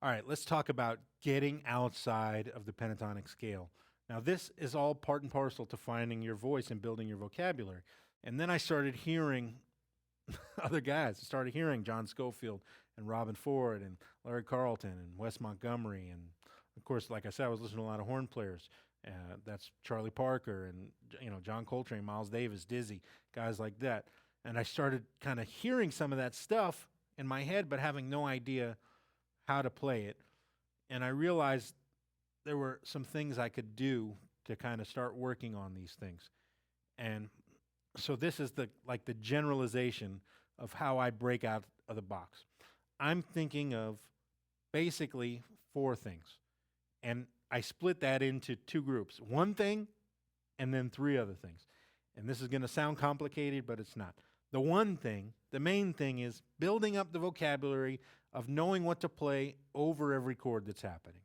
All right, let's talk about getting outside of the pentatonic scale. Now, this is all part and parcel to finding your voice and building your vocabulary. And then I started hearing other guys. I started hearing John Schofield and Robin Ford and Larry Carlton and Wes Montgomery. And of course, like I said, I was listening to a lot of horn players. That's Charlie Parker and John Coltrane, Miles Davis, Dizzy, guys like that. And I started kind of hearing some of that stuff in my head, but having no idea how to play it. And I realized there were some things I could do to kind of start working on these things. And so this is the generalization of how I break out of the box. I'm thinking of basically 4 things. And I split that into 2 groups. 1 thing and then 3 other things. And this is going to sound complicated, but it's not. The 1 thing, the main thing is building up the vocabulary of knowing what to play over every chord that's happening.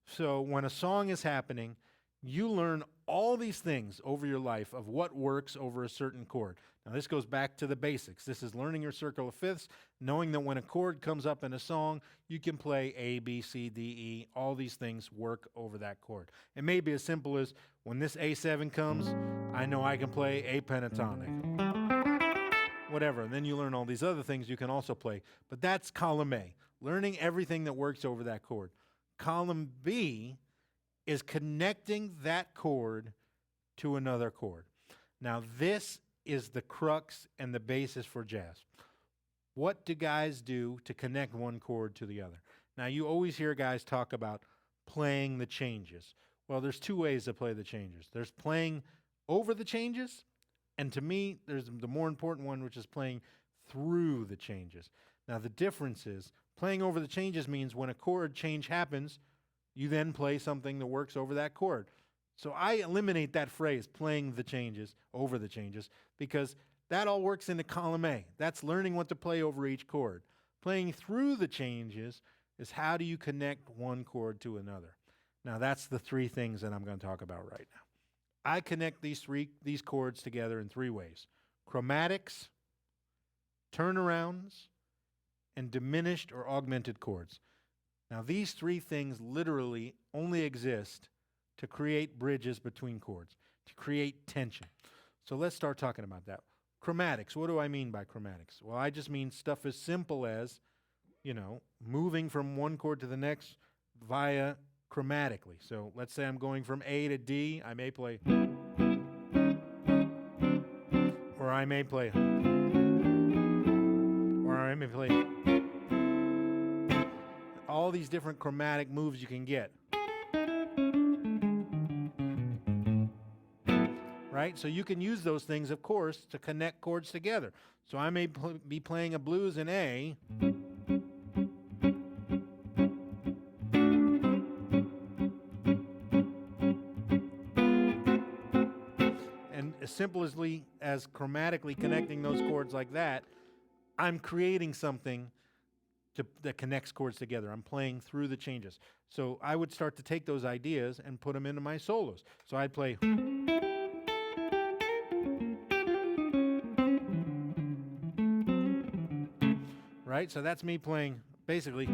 So when a song is happening, you learn all these things over your life of what works over a certain chord. Now, this goes back to the basics. This is learning your circle of fifths, knowing that when a chord comes up in a song, you can play A, B, C, D, E. All these things work over that chord. It may be as simple as when this A7 comes, I know I can play A pentatonic. Whatever. And then you learn all these other things you can also play. But that's column A, learning everything that works over that chord. Column B is connecting that chord to another chord. Now, this is the crux and the basis for jazz. What do guys do to connect one chord to the other? Now, you always hear guys talk about playing the changes. Well, there's 2 ways to play the changes. There's playing over the changes, and to me, there's the more important one, which is playing through the changes. Now, the difference is playing over the changes means when a chord change happens, you then play something that works over that chord. So I eliminate that phrase, playing the changes, over the changes, because that all works into column A. That's learning what to play over each chord. Playing through the changes is how do you connect one chord to another. Now, that's the 3 things that I'm going to talk about right now. I connect these chords together in 3 ways: chromatics, turnarounds, and diminished or augmented chords. Now, these 3 things literally only exist to create bridges between chords, to create tension. So let's start talking about that. Chromatics, what do I mean by chromatics? Well, I just mean stuff as simple as, moving from one chord to the next via chromatically. So let's say I'm going from A to D, I may play, or I may play, or I may play. All these different chromatic moves you can get. Right? So you can use those things, of course, to connect chords together. So I may be playing a blues in A, and as simply as chromatically connecting those chords like that, I'm creating something that connects chords together. I'm playing through the changes. So I would start to take those ideas and put them into my solos. So I'd play, right? So that's me playing basically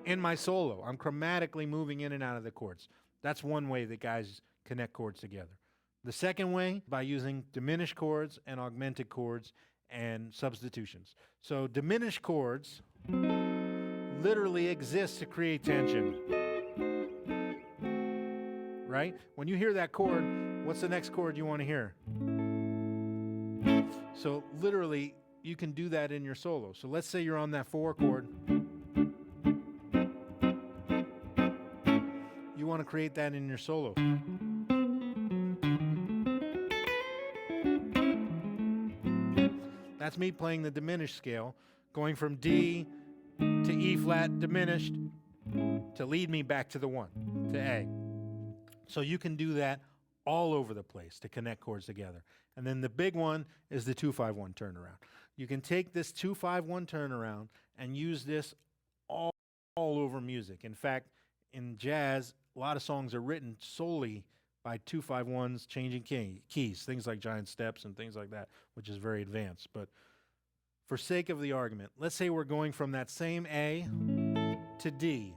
in my solo. I'm chromatically moving in and out of the chords. That's one way that guys connect chords together. The second way, by using diminished chords and augmented chords and substitutions. So diminished chords literally exist to create tension. Right? When you hear that chord, what's the next chord you want to hear? So literally, you can do that in your solo. So let's say you're on that 4 chord. You want to create that in your solo. That's me playing the diminished scale, going from D to E flat diminished to lead me back to the 1, to A. So you can do that all over the place to connect chords together. And then the big one is the 2-5-1 turnaround. You can take this 2-5-1 turnaround and use this all over music. In fact, in jazz, a lot of songs are written solely by 2-5-1s changing keys, things like giant steps and things like that, which is very advanced. But for sake of the argument, let's say we're going from that same A to D,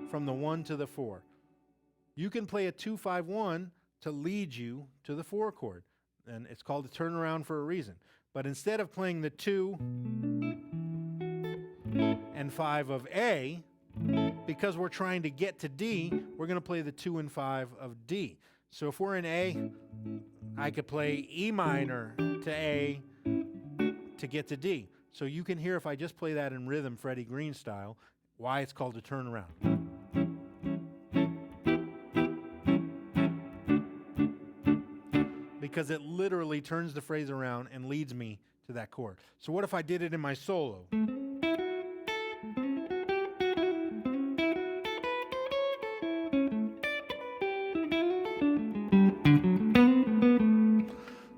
from the 1 to the 4. You can play a 2-5-1 to lead you to the 4 chord, and it's called a turnaround for a reason. But instead of playing the 2 and 5 of A, because we're trying to get to D, we're going to play the 2 and 5 of D. So if we're in A, I could play E minor to A to get to D. So you can hear, if I just play that in rhythm, Freddie Green style, why it's called a turnaround. Because it literally turns the phrase around and leads me to that chord. So what if I did it in my solo?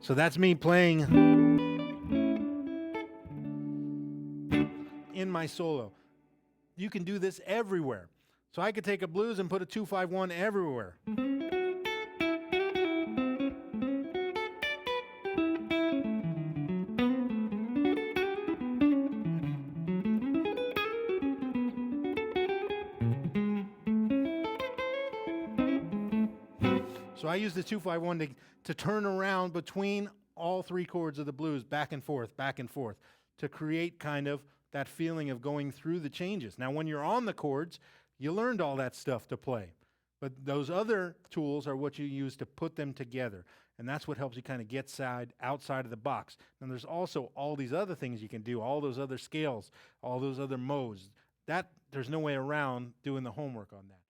So that's me playing in my solo. You can do this everywhere. So I could take a blues and put a 2-5-1 everywhere. So I use the 2-5-1 to turn around between all 3 chords of the blues, back and forth, to create kind of that feeling of going through the changes. Now, when you're on the chords, you learned all that stuff to play. But those other tools are what you use to put them together. And that's what helps you kind of get outside of the box. And there's also all these other things you can do, all those other scales, all those other modes. There's no way around doing the homework on that.